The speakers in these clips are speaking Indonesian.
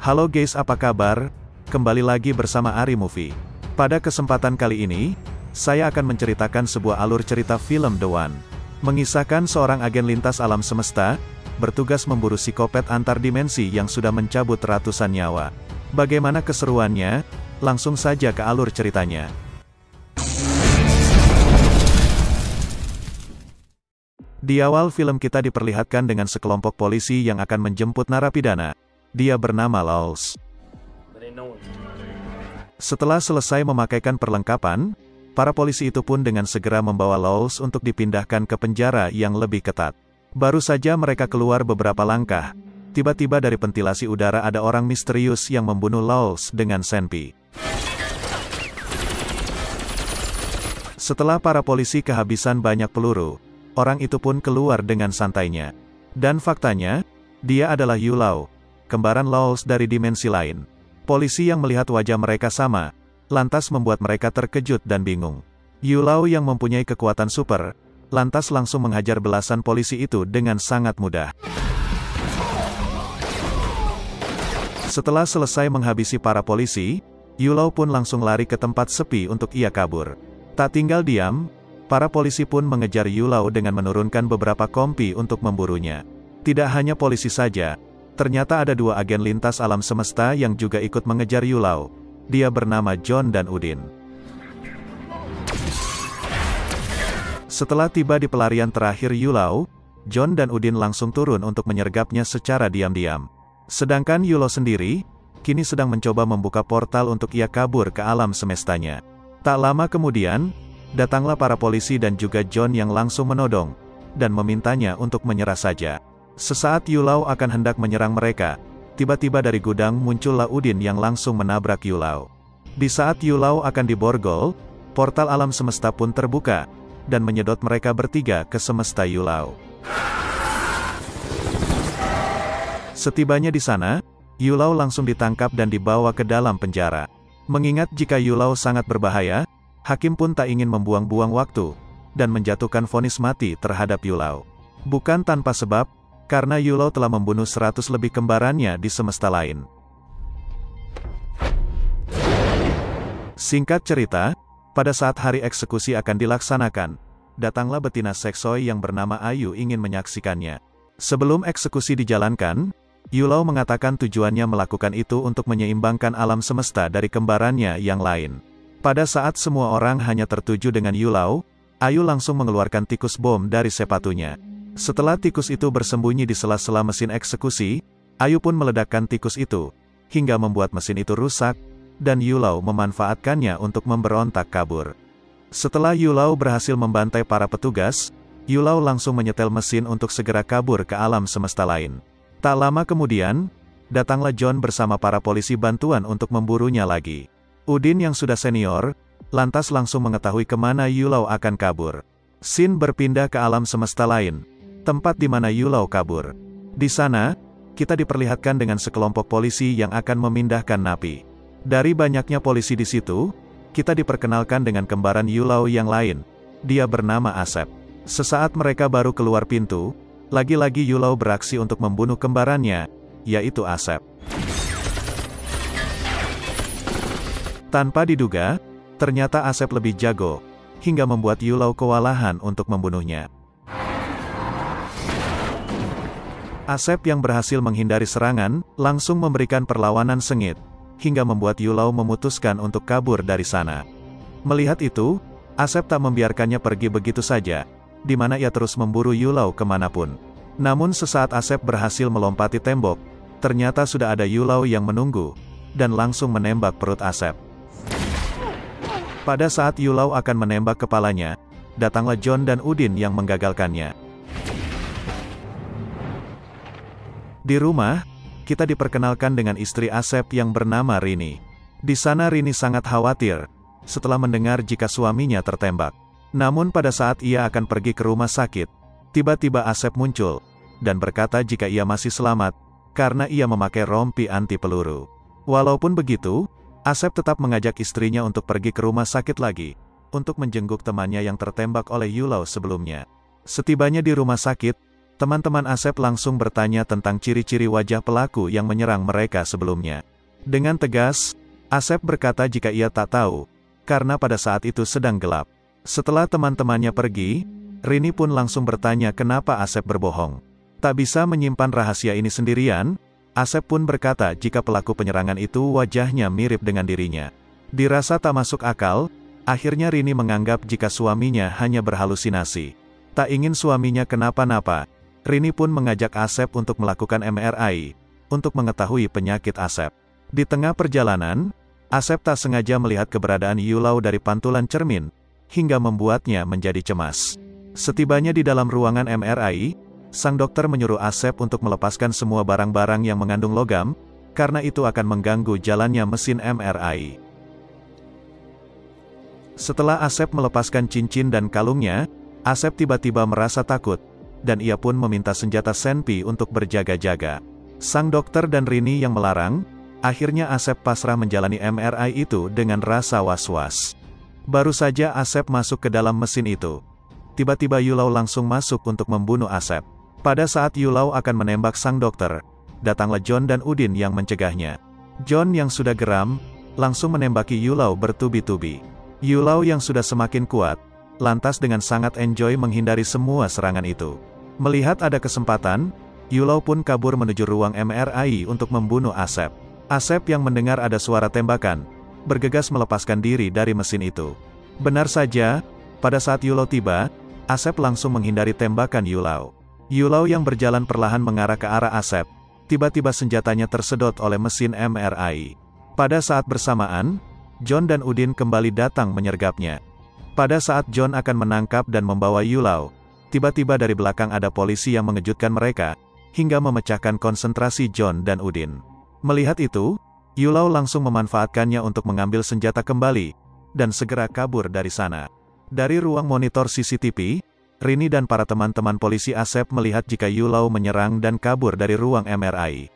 Halo guys, apa kabar? Kembali lagi bersama Ari Movie. Pada kesempatan kali ini, saya akan menceritakan sebuah alur cerita film The One. Mengisahkan seorang agen lintas alam semesta, bertugas memburu psikopat antar dimensi yang sudah mencabut ratusan nyawa. Bagaimana keseruannya? Langsung saja ke alur ceritanya. Di awal film kita diperlihatkan dengan sekelompok polisi yang akan menjemput narapidana. Dia bernama Lawless. Setelah selesai memakaikan perlengkapan, para polisi itu pun dengan segera membawa Lawless untuk dipindahkan ke penjara yang lebih ketat. Baru saja mereka keluar beberapa langkah, tiba-tiba dari ventilasi udara ada orang misterius yang membunuh Lawless dengan senpi. Setelah para polisi kehabisan banyak peluru, orang itu pun keluar dengan santainya. Dan faktanya, dia adalah Yulau, kembaran Lawless dari dimensi lain. Polisi yang melihat wajah mereka sama, lantas membuat mereka terkejut dan bingung. Yulau yang mempunyai kekuatan super, lantas langsung menghajar belasan polisi itu dengan sangat mudah. Setelah selesai menghabisi para polisi, Yulau pun langsung lari ke tempat sepi untuk ia kabur. Tak tinggal diam, para polisi pun mengejar Yulau dengan menurunkan beberapa kompi untuk memburunya. Tidak hanya polisi saja, ternyata ada dua agen lintas alam semesta yang juga ikut mengejar Yulau. Dia bernama John dan Udin. Setelah tiba di pelarian terakhir Yulau, John dan Udin langsung turun untuk menyergapnya secara diam-diam. Sedangkan Yulau sendiri, kini sedang mencoba membuka portal untuk ia kabur ke alam semestanya. Tak lama kemudian, datanglah para polisi dan juga John yang langsung menodong, dan memintanya untuk menyerah saja. Sesaat Yulau akan hendak menyerang mereka, tiba-tiba dari gudang muncullah Udin yang langsung menabrak Yulau. Di saat Yulau akan diborgol, portal alam semesta pun terbuka, dan menyedot mereka bertiga ke semesta Yulau. Setibanya di sana, Yulau langsung ditangkap dan dibawa ke dalam penjara. Mengingat jika Yulau sangat berbahaya, hakim pun tak ingin membuang-buang waktu, dan menjatuhkan vonis mati terhadap Yulau. Bukan tanpa sebab, karena Yulau telah membunuh 100 lebih kembarannya di semesta lain. Singkat cerita, pada saat hari eksekusi akan dilaksanakan, datanglah betina seksoi yang bernama Ayu ingin menyaksikannya. Sebelum eksekusi dijalankan, Yulau mengatakan tujuannya melakukan itu untuk menyeimbangkan alam semesta dari kembarannya yang lain. Pada saat semua orang hanya tertuju dengan Yulau, Ayu langsung mengeluarkan tikus bom dari sepatunya. Setelah tikus itu bersembunyi di sela-sela mesin eksekusi, Ayu pun meledakkan tikus itu, hingga membuat mesin itu rusak, dan Yulau memanfaatkannya untuk memberontak kabur. Setelah Yulau berhasil membantai para petugas, Yulau langsung menyetel mesin untuk segera kabur ke alam semesta lain. Tak lama kemudian, datanglah John bersama para polisi bantuan untuk memburunya lagi. Udin yang sudah senior, lantas langsung mengetahui kemana Yulau akan kabur. Scene berpindah ke alam semesta lain, tempat di mana Yulau kabur. Di sana, kita diperlihatkan dengan sekelompok polisi yang akan memindahkan napi. Dari banyaknya polisi di situ, kita diperkenalkan dengan kembaran Yulau yang lain. Dia bernama Asep. Sesaat mereka baru keluar pintu, lagi-lagi Yulau beraksi untuk membunuh kembarannya, yaitu Asep. Tanpa diduga, ternyata Asep lebih jago, hingga membuat Yulau kewalahan untuk membunuhnya. Asep yang berhasil menghindari serangan, langsung memberikan perlawanan sengit, hingga membuat Yulau memutuskan untuk kabur dari sana. Melihat itu, Asep tak membiarkannya pergi begitu saja, di mana ia terus memburu Yulau kemanapun. Namun sesaat Asep berhasil melompati tembok, ternyata sudah ada Yulau yang menunggu, dan langsung menembak perut Asep. Pada saat Yulau akan menembak kepalanya, datanglah John dan Udin yang menggagalkannya. Di rumah, kita diperkenalkan dengan istri Asep yang bernama Rini. Di sana Rini sangat khawatir, setelah mendengar jika suaminya tertembak. Namun pada saat ia akan pergi ke rumah sakit, tiba-tiba Asep muncul, dan berkata jika ia masih selamat, karena ia memakai rompi anti peluru. Walaupun begitu, Asep tetap mengajak istrinya untuk pergi ke rumah sakit lagi, untuk menjenguk temannya yang tertembak oleh Yulau sebelumnya. Setibanya di rumah sakit, Teman-teman Asep langsung bertanya tentang ciri-ciri wajah pelaku yang menyerang mereka sebelumnya. Dengan tegas, Asep berkata jika ia tak tahu, karena pada saat itu sedang gelap. Setelah teman-temannya pergi, Rini pun langsung bertanya kenapa Asep berbohong. Tak bisa menyimpan rahasia ini sendirian, Asep pun berkata jika pelaku penyerangan itu wajahnya mirip dengan dirinya. Dirasa tak masuk akal, akhirnya Rini menganggap jika suaminya hanya berhalusinasi. Tak ingin suaminya kenapa-napa, Rini pun mengajak Asep untuk melakukan MRI, untuk mengetahui penyakit Asep. Di tengah perjalanan, Asep tak sengaja melihat keberadaan Yulau dari pantulan cermin, hingga membuatnya menjadi cemas. Setibanya di dalam ruangan MRI, sang dokter menyuruh Asep untuk melepaskan semua barang-barang yang mengandung logam, karena itu akan mengganggu jalannya mesin MRI. Setelah Asep melepaskan cincin dan kalungnya, Asep tiba-tiba merasa takut, dan ia pun meminta senjata senpi untuk berjaga-jaga. Sang dokter dan Rini yang melarang, akhirnya Asep pasrah menjalani MRI itu dengan rasa was-was. Baru saja Asep masuk ke dalam mesin itu, tiba-tiba Yulau langsung masuk untuk membunuh Asep. Pada saat Yulau akan menembak sang dokter, datanglah John dan Udin yang mencegahnya. John yang sudah geram, langsung menembaki Yulau bertubi-tubi. Yulau yang sudah semakin kuat, lantas dengan sangat enjoy menghindari semua serangan itu. Melihat ada kesempatan, Yulau pun kabur menuju ruang MRI untuk membunuh Asep. Asep yang mendengar ada suara tembakan, bergegas melepaskan diri dari mesin itu. Benar saja, pada saat Yulau tiba, Asep langsung menghindari tembakan Yulau. Yulau yang berjalan perlahan mengarah ke arah Asep, tiba-tiba senjatanya tersedot oleh mesin MRI. Pada saat bersamaan, John dan Udin kembali datang menyergapnya. Pada saat John akan menangkap dan membawa Yulau, tiba-tiba dari belakang ada polisi yang mengejutkan mereka, hingga memecahkan konsentrasi John dan Udin. Melihat itu, Yulau langsung memanfaatkannya untuk mengambil senjata kembali, dan segera kabur dari sana. Dari ruang monitor CCTV, Rini dan para teman-teman polisi Asep melihat jika Yulau menyerang dan kabur dari ruang MRI.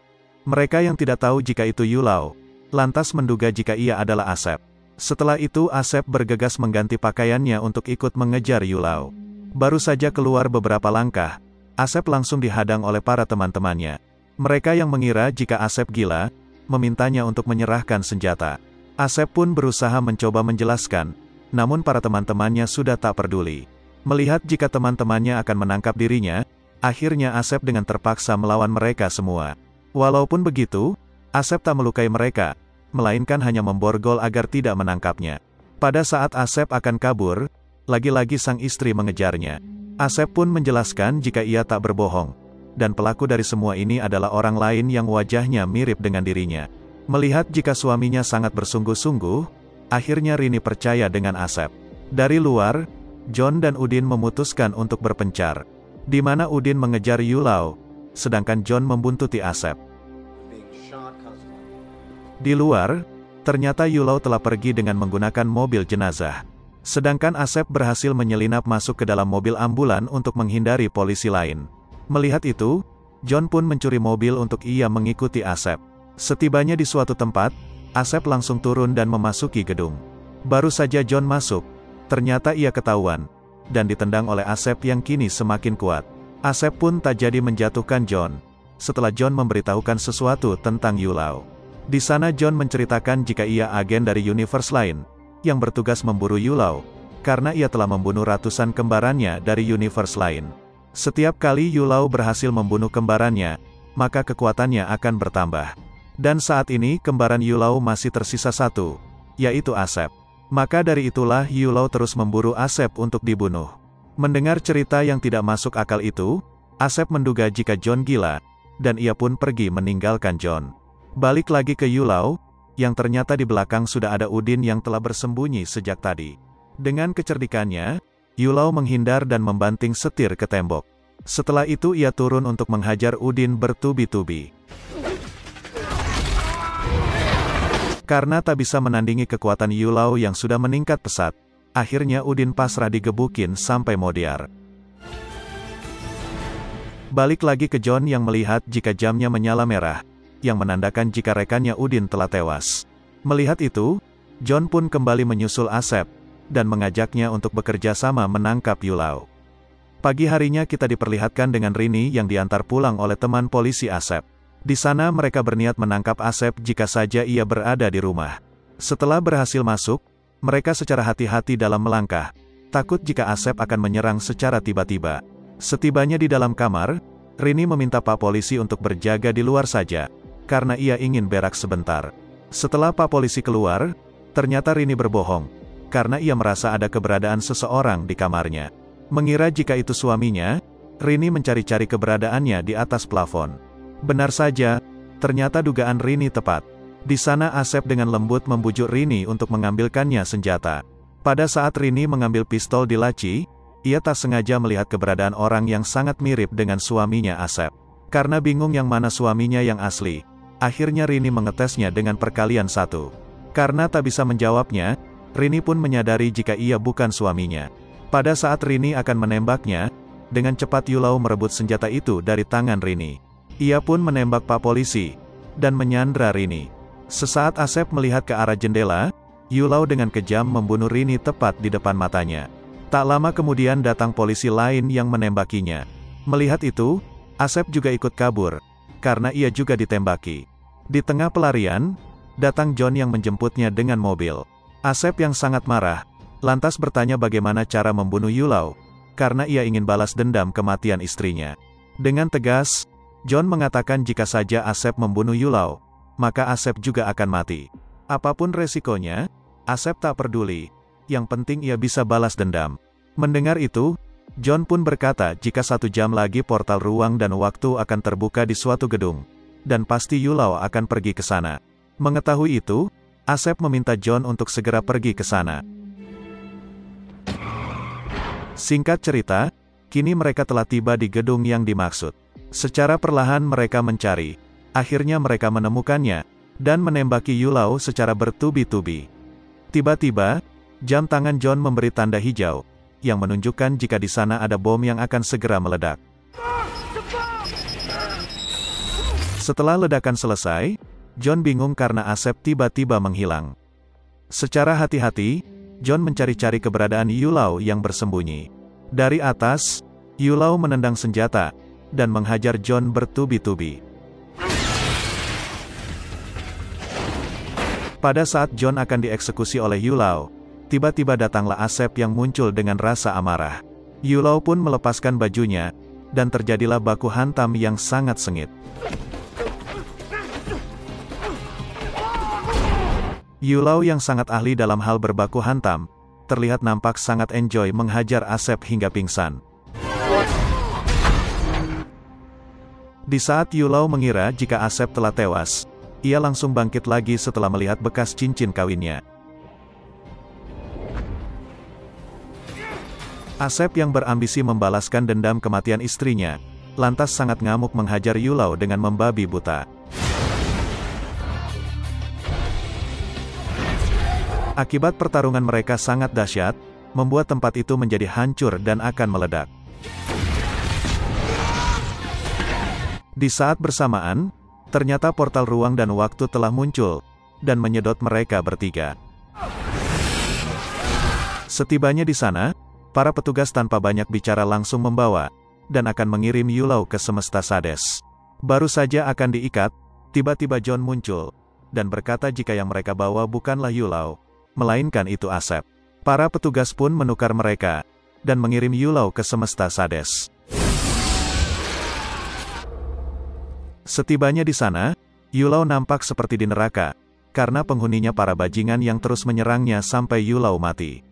Mereka yang tidak tahu jika itu Yulau, lantas menduga jika ia adalah Asep. Setelah itu Asep bergegas mengganti pakaiannya untuk ikut mengejar Yulau. Baru saja keluar beberapa langkah, Asep langsung dihadang oleh para teman-temannya. Mereka yang mengira jika Asep gila, memintanya untuk menyerahkan senjata. Asep pun berusaha mencoba menjelaskan, namun para teman-temannya sudah tak peduli. Melihat jika teman-temannya akan menangkap dirinya, akhirnya Asep dengan terpaksa melawan mereka semua. Walaupun begitu, Asep tak melukai mereka, melainkan hanya memborgol agar tidak menangkapnya. Pada saat Asep akan kabur, lagi-lagi sang istri mengejarnya. Asep pun menjelaskan jika ia tak berbohong, dan pelaku dari semua ini adalah orang lain yang wajahnya mirip dengan dirinya. Melihat jika suaminya sangat bersungguh-sungguh, akhirnya Rini percaya dengan Asep. Dari luar, John dan Udin memutuskan untuk berpencar, di mana Udin mengejar Yulau, sedangkan John membuntuti Asep. Di luar, ternyata Yulau telah pergi dengan menggunakan mobil jenazah. Sedangkan Asep berhasil menyelinap masuk ke dalam mobil ambulan untuk menghindari polisi lain. Melihat itu, John pun mencuri mobil untuk ia mengikuti Asep. Setibanya di suatu tempat, Asep langsung turun dan memasuki gedung. Baru saja John masuk, ternyata ia ketahuan, dan ditendang oleh Asep yang kini semakin kuat. Asep pun tak jadi menjatuhkan John, setelah John memberitahukan sesuatu tentang Yulau. Di sana John menceritakan jika ia agen dari universe lain, yang bertugas memburu Yulau, karena ia telah membunuh ratusan kembarannya dari universe lain. Setiap kali Yulau berhasil membunuh kembarannya, maka kekuatannya akan bertambah. Dan saat ini kembaran Yulau masih tersisa satu, yaitu Asep. Maka dari itulah Yulau terus memburu Asep untuk dibunuh. Mendengar cerita yang tidak masuk akal itu, Asep menduga jika John gila, dan ia pun pergi meninggalkan John. Balik lagi ke Yulau, yang ternyata di belakang sudah ada Udin yang telah bersembunyi sejak tadi. Dengan kecerdikannya, Yulau menghindar dan membanting setir ke tembok. Setelah itu ia turun untuk menghajar Udin bertubi-tubi. Karena tak bisa menandingi kekuatan Yulau yang sudah meningkat pesat, akhirnya Udin pasrah digebukin sampai modiar. Balik lagi ke John yang melihat jika jamnya menyala merah, yang menandakan jika rekannya Udin telah tewas. Melihat itu, John pun kembali menyusul Asep, dan mengajaknya untuk bekerja sama menangkap Yulau. Pagi harinya kita diperlihatkan dengan Rini yang diantar pulang oleh teman polisi Asep. Di sana mereka berniat menangkap Asep jika saja ia berada di rumah. Setelah berhasil masuk, mereka secara hati-hati dalam melangkah, takut jika Asep akan menyerang secara tiba-tiba. Setibanya di dalam kamar, Rini meminta Pak Polisi untuk berjaga di luar saja, karena ia ingin berak sebentar. Setelah Pak Polisi keluar, ternyata Rini berbohong, karena ia merasa ada keberadaan seseorang di kamarnya. Mengira jika itu suaminya, Rini mencari-cari keberadaannya di atas plafon. Benar saja, ternyata dugaan Rini tepat. Di sana Asep dengan lembut membujuk Rini untuk mengambilkannya senjata. Pada saat Rini mengambil pistol di laci, ia tak sengaja melihat keberadaan orang yang sangat mirip dengan suaminya Asep. Karena bingung yang mana suaminya yang asli, akhirnya Rini mengetesnya dengan perkalian 1. Karena tak bisa menjawabnya, Rini pun menyadari jika ia bukan suaminya. Pada saat Rini akan menembaknya, dengan cepat Yulau merebut senjata itu dari tangan Rini. Ia pun menembak Pak Polisi, dan menyandra Rini. Sesaat Asep melihat ke arah jendela, Yulau dengan kejam membunuh Rini tepat di depan matanya. Tak lama kemudian datang polisi lain yang menembakinya. Melihat itu, Asep juga ikut kabur, karena ia juga ditembaki. Di tengah pelarian, datang John yang menjemputnya dengan mobil. Asep yang sangat marah, lantas bertanya bagaimana cara membunuh Yulau, karena ia ingin balas dendam kematian istrinya. Dengan tegas, John mengatakan jika saja Asep membunuh Yulau, maka Asep juga akan mati. Apapun resikonya, Asep tak peduli, yang penting ia bisa balas dendam. Mendengar itu, John pun berkata jika 1 jam lagi portal ruang dan waktu akan terbuka di suatu gedung, dan pasti Yulau akan pergi ke sana. Mengetahui itu, Asep meminta John untuk segera pergi ke sana. Singkat cerita, kini mereka telah tiba di gedung yang dimaksud. Secara perlahan mereka mencari. Akhirnya mereka menemukannya, dan menembaki Yulau secara bertubi-tubi. Tiba-tiba, jam tangan John memberi tanda hijau, yang menunjukkan jika di sana ada bom yang akan segera meledak. Setelah ledakan selesai, John bingung karena Asep tiba-tiba menghilang. Secara hati-hati, John mencari-cari keberadaan Yulau yang bersembunyi. Dari atas, Yulau menendang senjata, dan menghajar John bertubi-tubi. Pada saat John akan dieksekusi oleh Yulau, tiba-tiba datanglah Asep yang muncul dengan rasa amarah. Yulau pun melepaskan bajunya, dan terjadilah baku hantam yang sangat sengit. Yulau yang sangat ahli dalam hal berbaku hantam, terlihat nampak sangat enjoy menghajar Asep hingga pingsan. Di saat Yulau mengira jika Asep telah tewas, ia langsung bangkit lagi setelah melihat bekas cincin kawinnya. Asep yang berambisi membalaskan dendam kematian istrinya, lantas sangat ngamuk menghajar Yulau dengan membabi buta. Akibat pertarungan mereka sangat dahsyat, membuat tempat itu menjadi hancur dan akan meledak. Di saat bersamaan, ternyata portal ruang dan waktu telah muncul, dan menyedot mereka bertiga. Setibanya di sana, para petugas tanpa banyak bicara langsung membawa, dan akan mengirim Yulau ke semesta Sades. Baru saja akan diikat, tiba-tiba John muncul, dan berkata jika yang mereka bawa bukanlah Yulau, melainkan itu Asep. Para petugas pun menukar mereka, dan mengirim Yulau ke semesta Sades. Setibanya di sana, Yulau nampak seperti di neraka, karena penghuninya para bajingan yang terus menyerangnya sampai Yulau mati.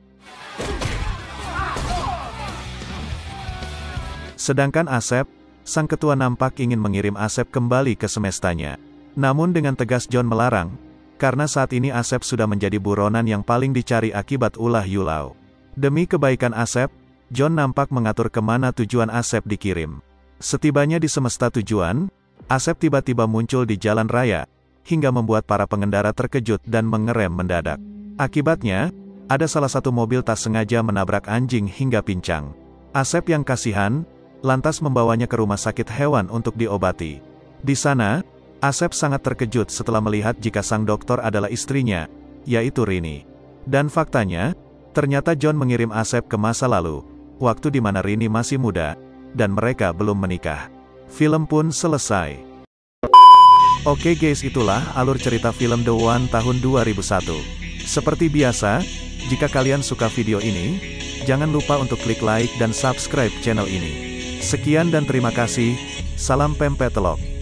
Sedangkan Asep, sang ketua nampak ingin mengirim Asep kembali ke semestanya. Namun dengan tegas John melarang, karena saat ini Asep sudah menjadi buronan yang paling dicari akibat ulah Yulau. Demi kebaikan Asep, John nampak mengatur kemana tujuan Asep dikirim. Setibanya di semesta tujuan, Asep tiba-tiba muncul di jalan raya, hingga membuat para pengendara terkejut dan mengerem mendadak. Akibatnya, ada salah satu mobil tak sengaja menabrak anjing hingga pincang. Asep yang kasihan, lantas membawanya ke rumah sakit hewan untuk diobati. Di sana, Asep sangat terkejut setelah melihat jika sang dokter adalah istrinya, yaitu Rini. Dan faktanya, ternyata John mengirim Asep ke masa lalu, waktu di mana Rini masih muda, dan mereka belum menikah. Film pun selesai. Oke guys, itulah alur cerita film The One tahun 2001. Seperti biasa, jika kalian suka video ini, jangan lupa untuk klik like dan subscribe channel ini. Sekian dan terima kasih, salam pempek telok.